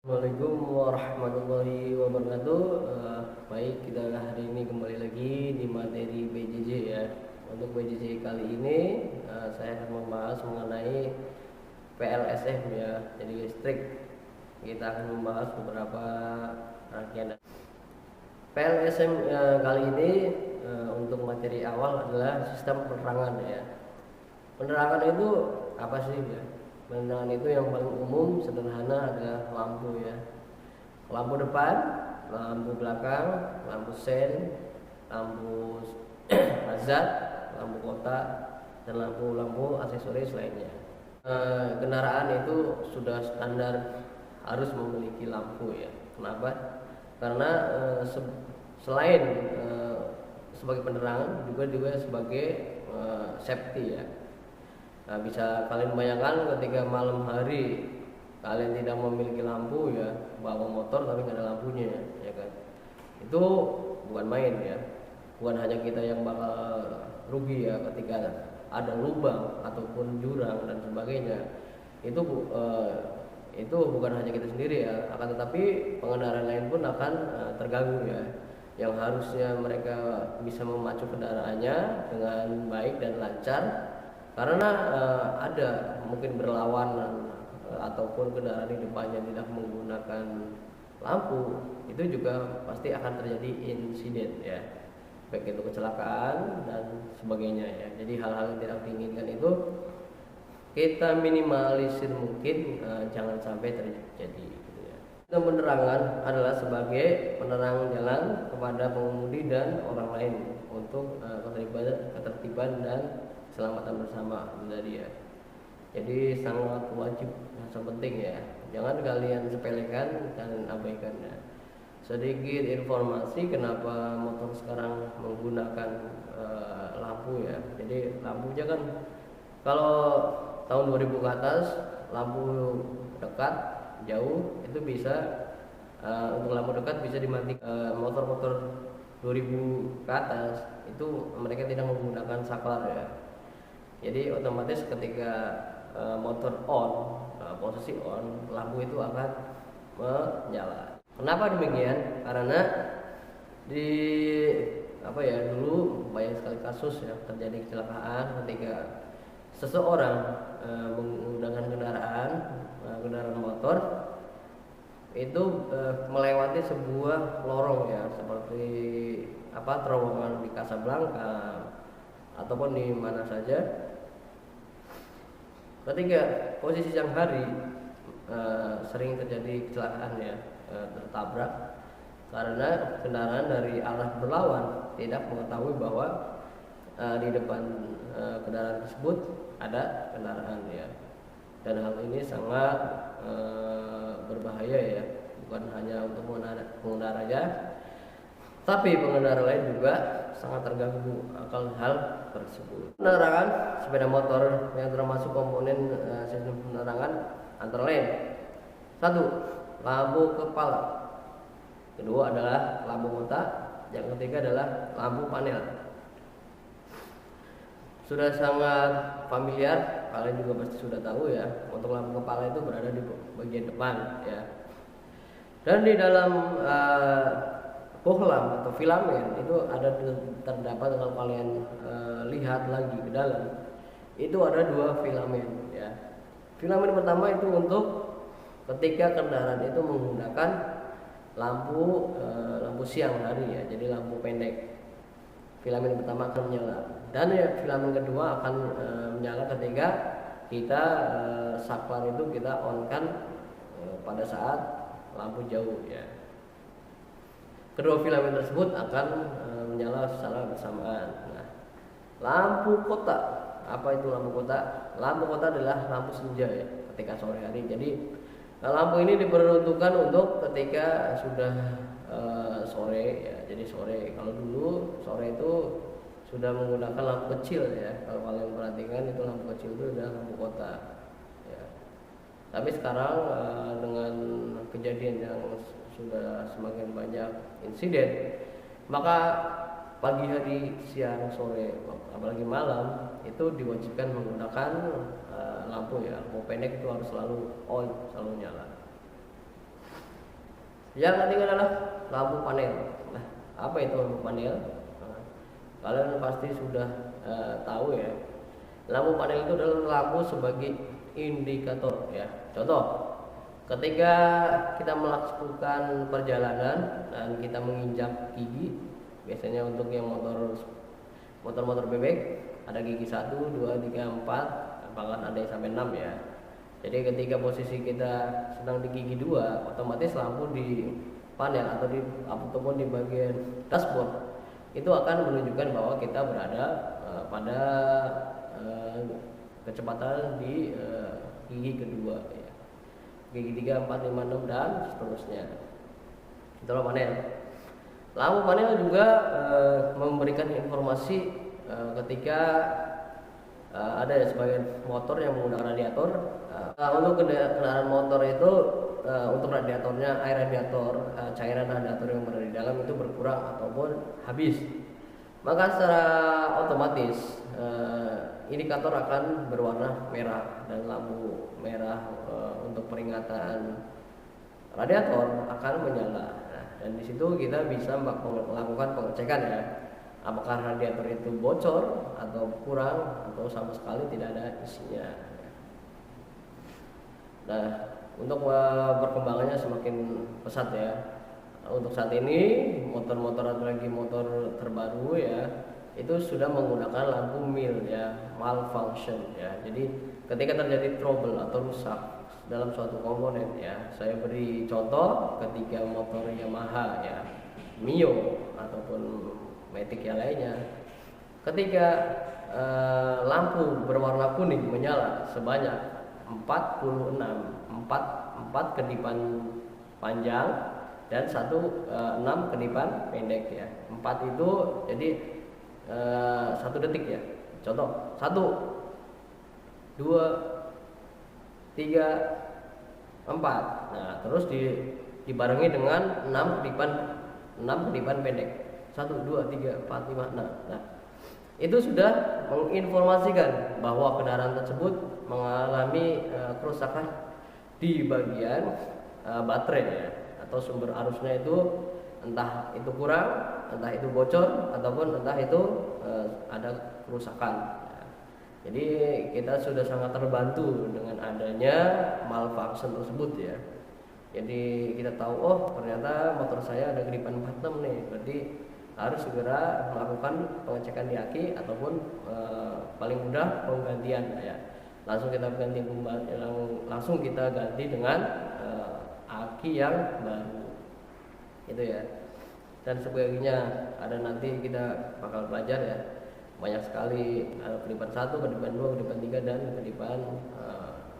Assalamualaikum warahmatullahi wabarakatuh. Baik, kita hari ini kembali lagi di materi PJJ ya. Untuk PJJ kali ini saya akan membahas mengenai PLSM ya, jadi listrik. Kita akan membahas beberapa rangkaian. PLSM kali ini untuk materi awal adalah sistem penerangan ya. Penerangan itu apa sih ya? Penerangan itu yang paling umum sederhana adalah lampu ya. Lampu depan, lampu belakang, lampu sen, lampu hazard, lampu kota, dan lampu-lampu aksesoris lainnya. Kendaraan itu sudah standar harus memiliki lampu ya. Kenapa? Karena selain sebagai penerangan juga sebagai safety ya. Nah, bisa kalian bayangkan ketika malam hari kalian tidak memiliki lampu ya, bawa motor tapi nggak ada lampunya ya kan, itu bukan main ya. Bukan hanya kita yang bakal rugi ya ketika ada lubang ataupun jurang dan sebagainya, itu bukan hanya kita sendiri ya, akan tetapi pengendara lain pun akan terganggu ya, yang harusnya mereka bisa memacu kendaraannya dengan baik dan lancar karena ada mungkin berlawanan ataupun kendaraan di depannya tidak menggunakan lampu, itu juga pasti akan terjadi insiden ya, baik itu kecelakaan dan sebagainya ya. Jadi hal-hal yang tidak diinginkan itu kita minimalisir mungkin, jangan sampai terjadi gitu ya. Penerangan adalah sebagai penerang jalan kepada pengemudi dan orang lain untuk ketertiban dan keselamatan bersama dari ya. Jadi sangat wajib, sangat penting ya. Jangan kalian sepelekan dan abaikan ya. Sedikit informasi kenapa motor sekarang menggunakan lampu ya. Jadi lampunya kan kalau tahun 2000 ke atas, lampu dekat, jauh itu bisa untuk lampu dekat bisa dimatikan. Motor-motor 2000 ke atas itu mereka tidak menggunakan saklar ya. Jadi otomatis ketika motor on, posisi on, lampu itu akan menyala. Kenapa demikian? Karena dulu banyak sekali kasus ya terjadi kecelakaan ketika seseorang menggunakan kendaraan motor itu melewati sebuah lorong ya, seperti terowongan di Casablanca ataupun di mana saja. Ketika posisi siang hari sering terjadi kecelakaan ya, tertabrak karena kendaraan dari arah berlawan tidak mengetahui bahwa di depan kendaraan tersebut ada kendaraan ya. Dan hal ini sangat berbahaya ya, bukan hanya untuk pengendaranya, tapi pengendara lain juga sangat terganggu akan hal tersebut. Penerangan sepeda motor yang termasuk komponen sistem penerangan antara lain: 1. Lampu kepala. Kedua adalah lampu mata. Yang ketiga adalah lampu panel. Sudah sangat familiar, kalian juga pasti sudah tahu ya, untuk lampu kepala itu berada di bagian depan ya. Dan di dalam bohlam atau filamen itu terdapat, kalau kalian lihat lagi ke dalam, itu ada 2 filamen ya. Filamen pertama itu untuk ketika kendaraan itu menggunakan lampu siang hari ya, jadi lampu pendek. Filamen pertama akan menyala, dan ya, filamen kedua akan menyala ketika kita saklar itu kita on kan pada saat lampu jauh ya. Kedua filamen tersebut akan menyala secara bersamaan. Nah, lampu kota, apa itu lampu kota? Lampu kota adalah lampu senja ya, ketika sore hari. Jadi lampu ini diperuntukkan untuk ketika sudah sore ya. Jadi sore, kalau dulu sore itu sudah menggunakan lampu kecil ya. Kalau kalian perhatikan itu lampu kecil itu adalah lampu kota ya. Tapi sekarang dengan kejadian yang sudah semakin banyak insiden, maka pagi hari, siang, sore, apalagi malam itu diwajibkan menggunakan lampu ya. Lampu pendek itu harus selalu on, selalu nyala. Yang ketiga adalah lampu panel. Nah, apa itu lampu panel? Nah, kalian pasti sudah tahu ya. Lampu panel itu adalah lampu sebagai indikator ya. Contoh, ketika kita melakukan perjalanan dan kita menginjak gigi, biasanya untuk yang motor bebek ada gigi 1, 2, 3, 4, bahkan ada yang sampai 6 ya. Jadi ketika posisi kita sedang di gigi 2, otomatis lampu di panel ataupun di bagian dashboard itu akan menunjukkan bahwa kita berada pada kecepatan di gigi kedua ya. Gigi 3, 4, 5, 6 dan seterusnya. Itulah panel. Lampu panel juga memberikan informasi ketika ada ya sebagian motor yang menggunakan radiator. Untuk kendaraan motor itu untuk radiatornya, air radiator, cairan radiator yang berada di dalam itu berkurang ataupun habis. Maka secara otomatis indikator akan berwarna merah dan lampu merah untuk peringatan radiator akan menyala. Nah, dan di situ kita bisa melakukan pengecekan ya, apakah radiator itu bocor atau kurang atau sama sekali tidak ada isinya. Nah, untuk perkembangannya semakin pesat ya. Untuk saat ini motor-motor apalagi motor terbaru ya itu sudah menggunakan lampu MIL ya, malfunction ya. Jadi ketika terjadi trouble atau rusak dalam suatu komponen ya, saya beri contoh ketika motor Yamaha ya, Mio ataupun Matic yang lainnya, ketika lampu berwarna kuning menyala sebanyak 46, 4 kedipan panjang dan 6 kedipan pendek ya. 4 itu jadi 1 detik ya. Contoh 1, 2, 3, 4. Nah, terus dibarengi dengan 6 kedipan pendek. 1, 2, 3, 4, 5, 6. Nah, itu sudah menginformasikan bahwa kendaraan tersebut mengalami kerusakan di bagian baterai ya, atau sumber arusnya itu entah itu kurang, entah itu bocor, ataupun entah itu ada kerusakan ya. Jadi kita sudah sangat terbantu dengan adanya malfunction tersebut ya. Jadi kita tahu, oh ternyata motor saya ada kedipan 46 nih, berarti harus segera melakukan pengecekan di aki ataupun paling mudah penggantian ya. Langsung kita ganti dengan aki yang baru itu ya. Dan sebagainya ada nanti kita bakal belajar ya, banyak sekali kedipan 1, kedipan 2, kedipan 3 dan kedipan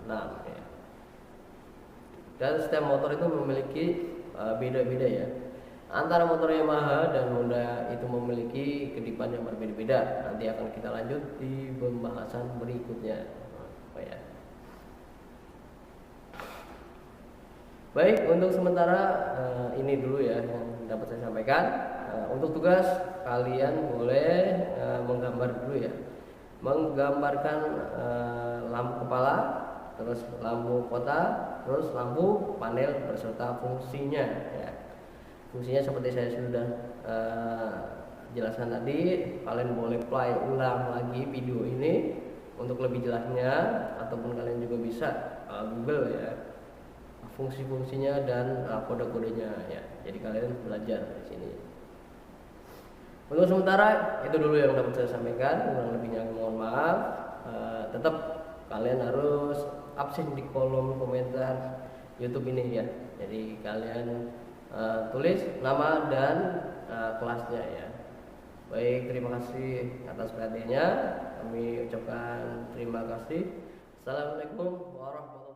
6 ya. Dan setiap motor itu memiliki beda-beda ya. Antara motor Yamaha dan Honda itu memiliki kedipan yang berbeda-beda. Nanti akan kita lanjut di pembahasan berikutnya. Ya. Baik, untuk sementara ini dulu ya yang dapat saya sampaikan. Untuk tugas kalian boleh menggambar dulu ya, menggambarkan lampu kepala, terus lampu kota, terus lampu panel beserta fungsinya ya. Fungsinya seperti saya sudah jelaskan tadi. Kalian boleh play ulang lagi video ini untuk lebih jelasnya, ataupun kalian juga bisa Google ya fungsi-fungsinya dan kode-kodenya ya. Jadi kalian belajar di sini. Untuk sementara itu dulu yang dapat saya sampaikan. Kurang lebihnya mohon maaf. Tetap kalian harus absen di kolom komentar YouTube ini ya. Jadi kalian tulis nama dan kelasnya ya. Baik, terima kasih atas perhatiannya. Kami ucapkan terima kasih. Assalamualaikum warahmatullahi wabarakatuh.